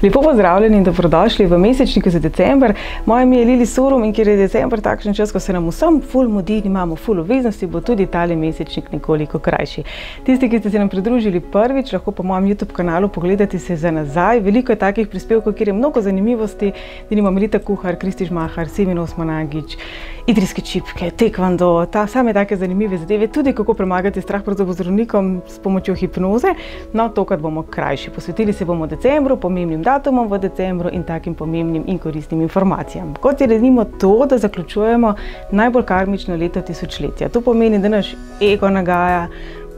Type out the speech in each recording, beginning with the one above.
Lepo pozdravljeni in dobrodošli v mesečniku za december. Moje ime je Lili Sorum in ker je december takšen čas, ko se nam vsem ful mudi in imamo ful obveznosti, bo tudi tale mesečnik nekoliko krajši. Tisti, ki ste se nam pridružili prvič, lahko po mojem YouTube kanalu pogledate se za nazaj. Veliko je takih prispevkov, kjer je mnogo zanimivosti. Denimo Melita Kuhar, Kristi Žmahar, Semin Osmanagič, idrijske čipke, tekvando, same take zanimive zadeve, tudi kako premagati strah pred zobozdravnikom s pomočjo hipnoze. No, tokrat bomo krajši. Posvetili se bomo decembru, pomembnim datumom v decembru in takim pomembnim in koristnim informacijam. Kot je denimo to, da zaključujemo najbolj karmično leto tisočletja. To pomeni, da naš ego nagaja,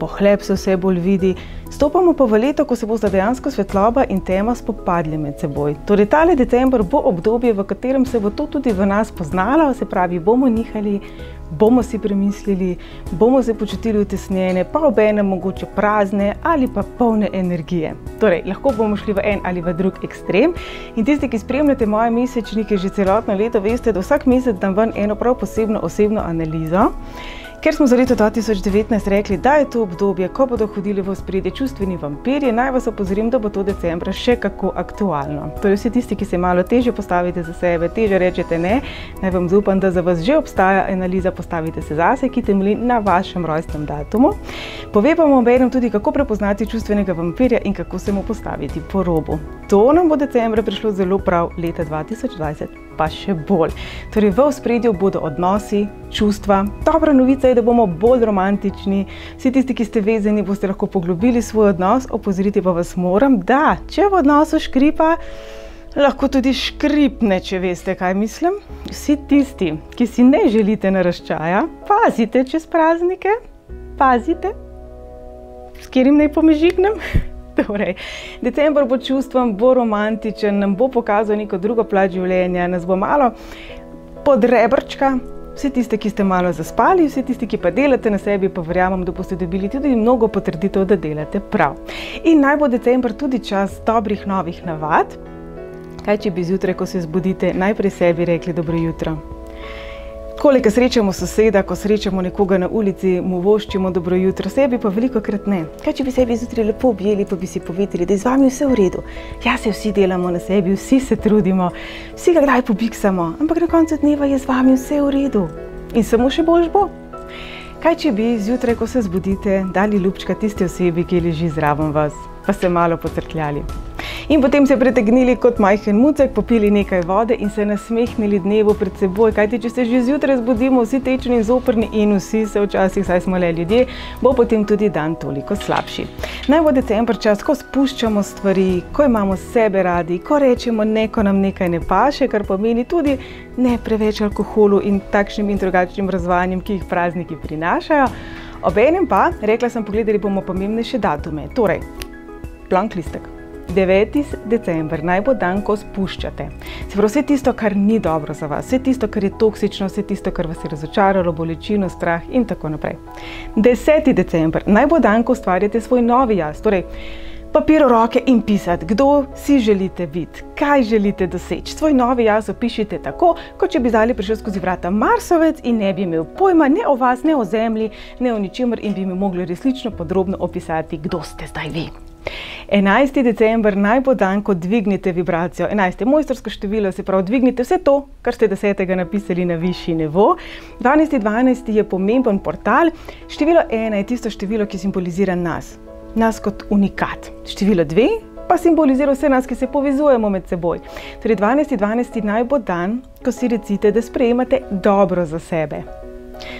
pohlep se vse bolj vidi. Stopamo pa v leto, ko se bosta dejansko svetloba in tema spopadli med seboj. Torej, tale december bo obdobje, v katerem se bo to tudi v nas poznalo, se pravi, bomo nihali, bomo si premislili, bomo se počutili utesnjene, pa obenem mogoče prazne ali pa polne energije. Torej, lahko bomo šli v en ali v drug ekstrem in tisti, ki spremljate moje mesečnike že celotno leto, veste, da vsak mesec dam ven eno prav posebno osebno analizo. Ker smo za leto 2019 rekli, da je to obdobje, ko bodo hodili v ospredje čustveni vampirji, naj vas opozorim, da bo to decembra še kako aktualno. Torej, vsi tisti, ki se malo težje postavite za sebe, težje rečete ne, naj vam zaupam, da za vas že obstaja analiza, postavite se zase, ki temelji na vašem rojstnem datumu. Pove pa vam obenem tudi, kako prepoznati čustvenega vampirja in kako se mu postaviti po robu. To nam bo decembra prišlo zelo prav, leta 2020 pa še bolj. Torej, v ospredju bodo odnosi, čustva. Dobra novica je, da bomo bolj romantični. Vsi tisti, ki ste vezani, boste lahko poglobili svoj odnos. Opozoriti pa vas moram, da če v odnosu škripa, lahko tudi škripne, če veste, kaj mislim. Vsi tisti, ki si ne želite naraščaja, pazite čez praznike. Pazite. S katerim naj pomežignem? Torej, december bo čustvom, bo romantičen, nam bo pokazal neko drugo plat življenja, nas bo malo podrebrčka. Vsi tisti, ki ste malo zaspali, vsi tisti, ki pa delate na sebi, pa verjamem, da boste dobili tudi mnogo potrditev, da delate prav. In naj bo december tudi čas dobrih novih navad. Kaj če bi zjutraj, ko se zbudite, najprej sebi rekli dobro jutro? Koliko srečamo soseda, ko srečamo nekoga na ulici, mu voščimo dobro jutro, sebi pa velikokrat ne. Kaj če bi sebi zjutraj lepo objeli, pa bi si povedali, da je z vami vse v redu. Ja, se vsi delamo na sebi, vsi se trudimo, vsi ga kdaj pobiksamo, ampak na koncu dneva je z vami vse v redu. In samo še boljš bo. Kaj če bi zjutraj, ko se zbudite, dali ljubčka tisti osebi, ki leži zraven vas, pa se malo pocrkljali. In potem se pretegnili kot majhen mucek, popili nekaj vode in se nasmehnili dnevu pred seboj. Kajti, če se že zjutraj zbudimo vsi tečni in zoprni in vsi se včasih, saj smo le ljudje, bo potem tudi dan toliko slabši. Naj bo december čas, ko spuščamo stvari, ko imamo sebe radi, ko rečemo ne, ko nam nekaj ne paše, kar pomeni tudi ne preveč alkoholu in takšnim in drugačnim razvajanjem, ki jih prazniki prinašajo. Obenem pa, rekla sem, pogledali bomo pomembnejše datume. Torej, blank listek. 9. december, naj bo dan, ko spuščate. Se pravi, vse tisto, kar ni dobro za vas, vse tisto, kar je toksično, vse tisto, kar vas je razočaralo, bolečino, strah in tako naprej. 10. december, naj bo dan, ko ustvarjate svoj novi jaz. Torej, papir v roke in pisati, kdo si želite biti, kaj želite doseči. Svoj novi jaz opišite tako, kot če bi zdaj prišel skozi vrata Marsovec in ne bi imel pojma ne o vas, ne o zemlji, ne o ničemer in bi mi mogli resnično podrobno opisati, kdo ste zdaj vi. 11. december, naj bo dan, ko dvignite vibracijo. 11. je mojstrsko število, se pravi, dvignite vse to, kar ste 10. napisali na višji nivo. 12. je pomemben portal. Število 1 je tisto število, ki simbolizira nas. Nas kot unikat. Število 2 pa simbolizira vse nas, ki se povezujemo med seboj. Torej, 12. naj bo dan, ko si recite, da sprejemate dobro za sebe.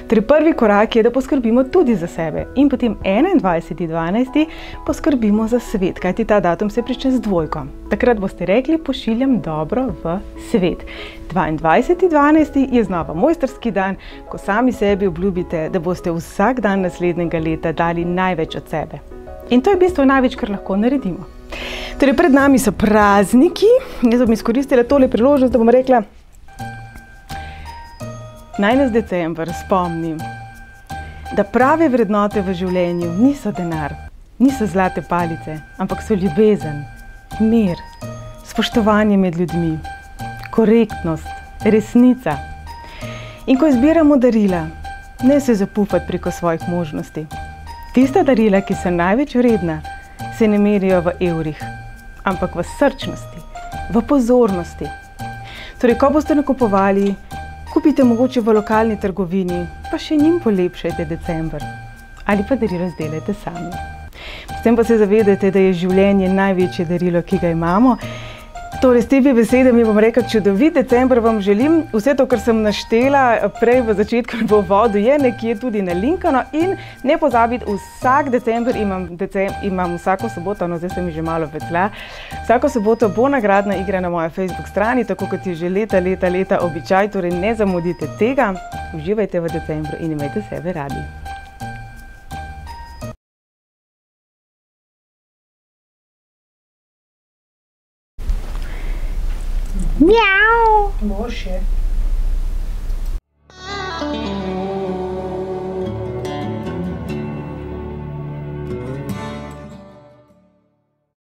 Torej, prvi korak je, da poskrbimo tudi za sebe. In potem 21.12. poskrbimo za svet, kajti ta datum se prične z dvojko. Takrat boste rekli, pošiljam dobro v svet. 22.12. je znova mojstrski dan, ko sami sebi obljubite, da boste vsak dan naslednjega leta dali največ od sebe. In to je v bistvu največ, kar lahko naredimo. Torej, pred nami so prazniki. Jaz bom izkoristila tole priložnost, da bom rekla, naj nas december spomnim, da prave vrednote v življenju niso denar, niso zlate palice, ampak so ljubezen, mir, spoštovanje med ljudmi, korektnost, resnica. In ko izbiramo darila, Ne se zapufati preko svojih možnosti. Tista darila, ki so največ vredna, se ne merijo v evrih, ampak v srčnosti, v pozornosti. Torej, ko boste nakupovali, kupite mogoče v lokalni trgovini, pa še njim polepšajte december. Ali pa darilo izdelajte sami. S tem pa se zavedajte, da je življenje največje darilo, ki ga imamo. Torej, s temi besedami bom rekla, čudovit december vam želim. Vse to, kar sem naštela prej v začetku v uvodu, je nekje tudi nalinkano. In ne pozabiti, vsak december imam vsako soboto, no zdaj se mi že malo vecla, vsako soboto bo nagradna igra na moji Facebook strani, tako kot je že leta običaj, torej ne zamudite tega. Uživajte v decembru in imejte sebe radi. Miau! Boš je.